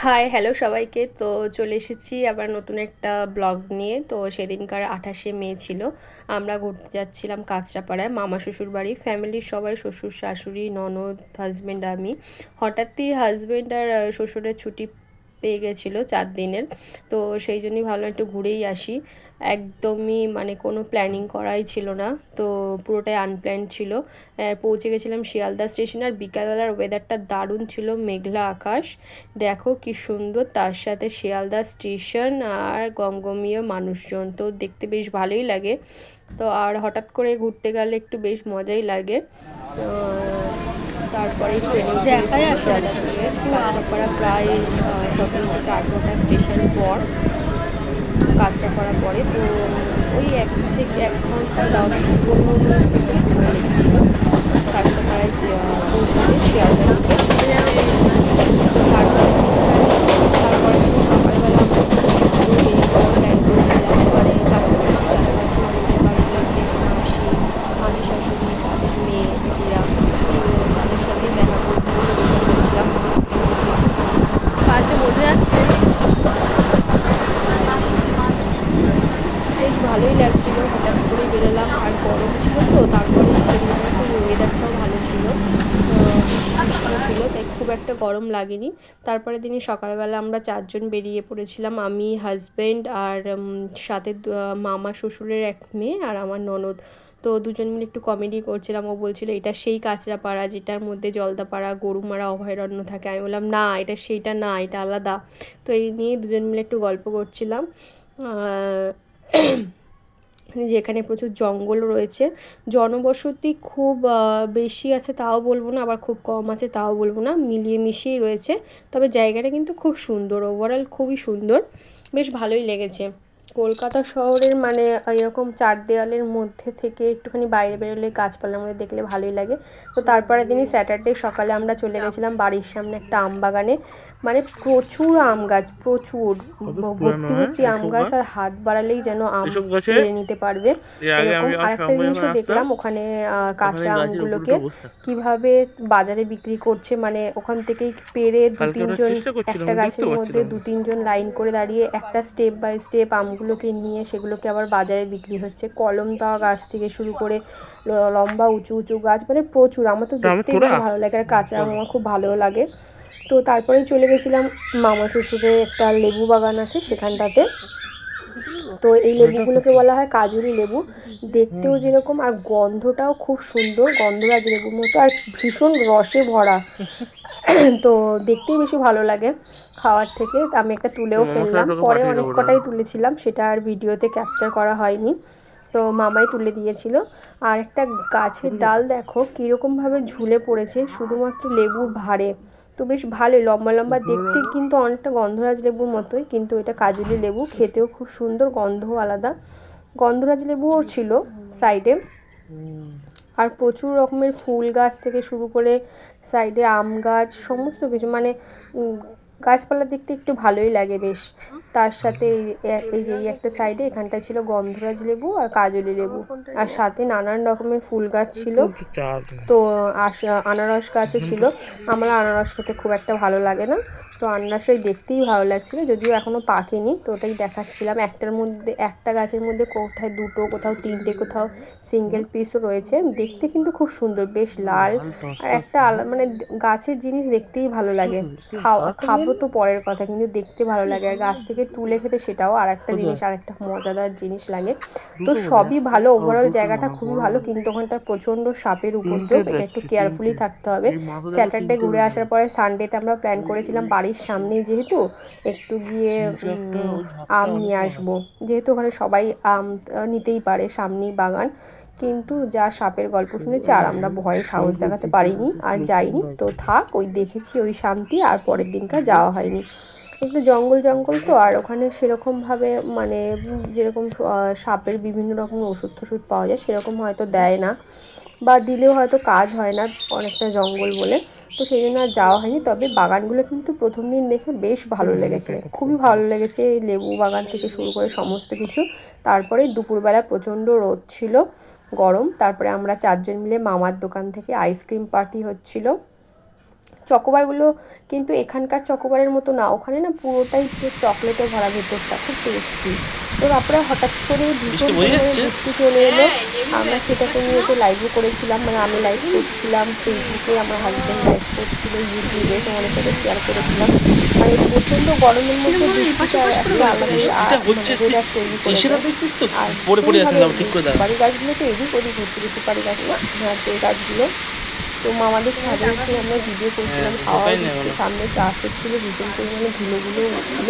Hi hello সবাইকে। তো চলে এসেছি আবার নতুন একটা ব্লগ নিয়ে। তো সেদিনকার 28শে মে ছিল। আমরা ঘুরতে যাচ্ছিলাম কাঁচরাপাড়ায় মামা শ্বশুর বাড়ি। ফ্যামিলির সবাই, শ্বশুর শাশুড়ি ননদ হাজব্যান্ড আমি। হঠাৎই হাজব্যান্ড আর শ্বশুরের ছুটি পেয়ে গেছিলো 4 দিনের। তো সেই জন্যই ভাবলাম একটু ঘুরেই আসি। একদমই মানে কোনো প্ল্যানিং করাই ছিল না, তো পুরোটাই আনপ্ল্যান্ড ছিল। পৌঁছে গেছিলাম শিয়ালদা স্টেশন। আর বিকালবেলার ওয়েদারটা দারুণ ছিল, মেঘলা আকাশ। দেখো কি সুন্দর, তার সাথে শিয়ালদা স্টেশন আর গমগমিয়ে মানুষজন, তো দেখতে বেশ ভালোই লাগে। তো আর হঠাৎ করে ঘুরতে গেলে একটু বেশ মজাই লাগে। তারপরে ট্রেনে উঠে গেছিলাম শিয়ালদা থেকে কাঁচরাপাড়া। প্রায় 17 থেকে 18টা স্টেশন পর কাঁচরাপাড়া পরে। তো ওই 1 থেকে 1 ঘন্টা 10-15 মিনিট মতো সময় লেগেছিল কাঁচরাপাড়ায় পৌঁছাতে শিয়ালদা থেকে। তো তারপরে দিন সকালবেলা আমরা পুরো বেরিয়ে পড়ার প্ল্যান করেছিলাম। এবারে কাছাকাছি কাছাকাছি অনেকের বাড়ি রয়েছে, মাসি মামি শাশুড়ি তাদের মেয়ে দিদিরা, তো তাদের সাথেই দেখা করতে বেরিয়ে পড়েছিলাম। কাছে বোঝা যাচ্ছে বেশ ভালোই লাগছিলো। হঠাৎ করে বেরোলাম আর গরম ছিল, তো তারপরে সেদিন একটু ওয়েদারটাও ভালো ছিল, বৃষ্টিও ছিল, তাই খুব একটা গরম লাগেনি। তারপরে দিনই সকালবেলা আমরা 4 জন বেরিয়ে পড়েছিলাম, আমি হাজব্যান্ড আর সাথে মামা শ্বশুরের এক মেয়ে আর আমার ননদ। তো দুজন মিলে একটু কমেডি করছিলাম। ও বলছিল এটা সেই কাঁচরাপাড়া যেটার মধ্যে জলদাপাড়া গরুমারা অভয়ারণ্য থাকে। আমি বললাম না, এটা সেইটা না, এটা আলাদা। তো এই নিয়ে দুজন মিলে একটু গল্প করছিলাম। যেখানে প্রচুর জঙ্গল রয়েছে, জনবসতি খুব বেশি আছে তাও বলবো না, আবার খুব কম আছে তাও বলবো না, মিলিয়ে মিশিয়েই রয়েছে। তবে জায়গাটা কিন্তু খুব সুন্দর, ওভারঅল খুবই সুন্দর, বেশ ভালোই লেগেছে। কলকাতা শহরের মানে এরকম 4 দেওয়ালের মধ্যে থেকে একটুখানি বাইরে বেরোলে গাছপালার মধ্যে দেখলে ভালোই লাগে। তো তারপরে দিনই স্যাটারডে সকালে আমরা চলে গেছিলাম বাড়ির সামনে একটা আম বাগানে। মানে প্রচুর আম গাছ, প্রচুর ভর্তি ভর্তি আম গাছ, আর হাত বাড়ালেই যেন আম পেরে নিতে পারবে এরকম। আর একটা জিনিসও দেখলাম ওখানে, কাঁচা আমগুলোকে কিভাবে বাজারে বিক্রি করছে। মানে ওখান থেকেই পেরে 2-3 জন, একটা গাছের মধ্যে 2-3 জন লাইন করে দাঁড়িয়ে একটা স্টেপ বাই স্টেপ আমগুলোকে নিয়ে সেগুলোকে আবার বাজারে বিক্রি হচ্ছে। কলম দেওয়া গাছ থেকে শুরু করে লম্বা উঁচু উঁচু গাছ, মানে প্রচুর। আমার তো দেখতেই বেশ ভালো লাগে, আর কাঁচা আম আমার খুব ভালো লাগে। তো তারপরেই চলে গেছিলাম মামা শ্বশুরের একটা লেবু বাগান আছে সেখানটাতে। তো এই লেবুগুলোকে বলা হয় কাজুরি লেবু, দেখতেও যেরকম আর গন্ধটাও খুব সুন্দর, গন্ধরাজ লেবুর মতো, আর ভীষণ রসে ভরা। তো দেখতেই বেশি ভালো লাগে খাওয়ার থেকে। আমি একটা তুলেও ফেললাম, পরে অনেক কটাই তুলেছিলাম, সেটা আর ভিডিওতে ক্যাপচার করা হয়নি, তো মামাই তুলে দিয়েছিল। আর একটা গাছের ডাল দেখো কীরকমভাবে ঝুলে পড়েছে শুধুমাত্র লেবুর ভারে। তো বেশ ভালোই লম্বা লম্বা দেখতে, কিন্তু অনেকটা গন্ধরাজ লেবুর মতোই, কিন্তু এটা কাজুলি লেবু, খেতেও খুব সুন্দর, গন্ধও আলাদা। গন্ধরাজ লেবুও ছিল সাইডে। আর প্রচুর রকমের ফুল গাছ থেকে শুরু করে সাইডে আম গাছ, সমস্ত কিছু, মানে গাছপালা দেখতে একটু ভালোই লাগে বেশ। তার সাথে এই যে এই একটা সাইডে এখানটা ছিল গন্ধরাজ লেবু আর কাজলি লেবু, আর সাথে নানান রকমের ফুল গাছ ছিল। তো আনারস গাছও ছিল। আমার আনারস খেতে খুব একটা ভালো লাগে না, তো আনারস ওই দেখতেই ভালো লাগছিলো, যদিও এখনও পাকেনি, তো ওটাই দেখাচ্ছিলাম। একটার মধ্যে, একটা গাছের মধ্যে কোথায় 2টো, কোথাও 3টে, কোথাও সিঙ্গেল পিসও রয়েছে। দেখতে কিন্তু খুব সুন্দর, বেশ লাল, আর একটা মানে গাছের জিনিস দেখতেই ভালো লাগে। খাবো তো পরের কথা, কিন্তু দেখতে ভালো লাগে, আর গাছ থেকে তুলে খেতে সেটাও আর একটা জিনিস, আর একটা মজাদার জিনিস লাগে। তো সবই ভালো, ওভারঅল জায়গাটা খুবই ভালো, কিন্তু ওখানটা প্রচণ্ড সাপের উপদ্রব, এটা একটু কেয়ারফুলি থাকতে হবে। স্যাটারডে ঘুরে আসার পরে সানডেতে আমরা প্ল্যান করেছিলাম বাড়ির সামনেই যেহেতু, একটু গিয়ে আম নিয়ে আসবো, যেহেতু ওখানে সবাই আম নিতেই পারে, সামনেই বাগান। কিন্তু যা সাপের গল্প শুনেছি, আর আমরা ভয়ে সাহস দেখাতে পারিনি আর যাইনি। তো থাক, ওই দেখেছি ওই শান্তি, আর পরের দিনকার যাওয়া হয়নি। একটু জঙ্গল জঙ্গল তো, আর ওখানে সেরকমভাবে মানে যেরকম সাপের বিভিন্ন রকম ওষুধ টষুধ পাওয়া যায় সেরকম হয়তো দেয় না, বা দিলেও হয়তো কাজ হয় না, অনেকটা জঙ্গল বলে। তো সেই জন্য আর যাওয়া হয়নি। তবে বাগানগুলো কিন্তু প্রথম দিন দেখে বেশ ভালো লেগেছে, খুবই ভালো লেগেছে, এই লেবু বাগান থেকে শুরু করে সমস্ত কিছু। তারপরে দুপুরবেলা প্রচণ্ড রোদ ছিল, গরম। তারপরে আমরা 4 জন মিলে মামার দোকান থেকে আইসক্রিম পার্টি হচ্ছিল, চকোবারগুলো কিন্তু এখানকার চকোবারের মতো না, ওখানে না পুরোটাই পুরো চকলেটে ভরা ভেতরটা, খুব টেস্টি। তো তারপরে হঠাৎ করে ভীষণ বৃষ্টি চলে এলো, আমরা সেটাকে নিয়ে তো লাইভও করেছিলাম, মানে আমি লাইভ করছিলাম ফেসবুকে, আমার হাজব্যান্ড লাইভ করছিল ইউটিউবে, তোমাদের সাথে শেয়ার করেছিলাম। মানে প্রচণ্ড গরমের মধ্যে বৃষ্টিটা একটা আলাদাই ওয়েদার তৈরি করে দেয়। আর সুপারি গাছগুলো তো এদিক ওদিক হচ্ছিল, সুপারি গাছ না, হ্যাঁ যে গাছগুলো। তো মামাদের ছাদে একটু আমরা ভিডিও করছিলাম, খাওয়া হচ্ছে, সামনে চাষ হচ্ছিল, ভীষণ পরিমাণে ধুলোগুলো উঠছিল,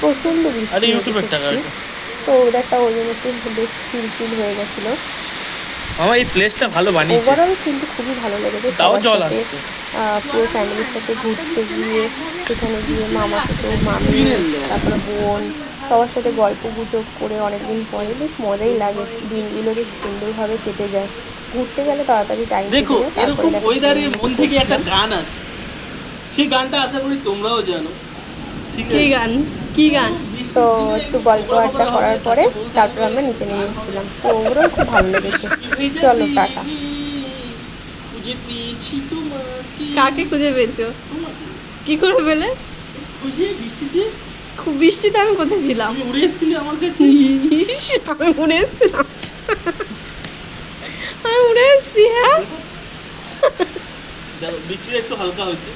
প্রচণ্ড বৃষ্টি হচ্ছে। তো ওদেরটা ওই জন্য একটু বেশ চিলচিল হয়ে গেছিলো। আমার এই প্লেসটা ভালো বানিয়েছে, ওভারঅল কিন্তু খুবই ভালো লেগেছে। তাও জল আসছে। পুরো ফ্যামিলির সাথে ঘুরতে গিয়ে, সেখানে গিয়ে মামা ছোটো মামি, তারপরে বোন, সবার সাথে গল্প গুজব করে অনেকদিন পরে বেশ মজাই লাগে, দিনগুলো বেশ সুন্দরভাবে কেটে যায়। ঘুরতে গেলে তাড়াতাড়ি টাইম দেখো এরকম ওয়েদারে মন থেকে একটা গান আসে, সেই গানটা আশা করি তোমরাও জানো। কি গান? কি গান? তো একটু গল্প আড্ডা করার পরে তারপর আমরা নিচে নেমে এসেছিলাম। তো ওগুলোও খুব ভালো লেগেছে। চলো টাটা। খুঁজে পেয়েছি তোমাকে। কাকে খুঁজে পেয়েছো? কি করে পেলে? খুঁজে বৃষ্টিতে। খুব বৃষ্টিতে আমি কোথায় ছিলাম? তুমি উড়ে এসেছিলে আমার কাছে। আমি উড়ে এসেছিলাম, আমি উড়ে এসেছি। হ্যাঁ বৃষ্টিটা একটু হালকা হচ্ছে।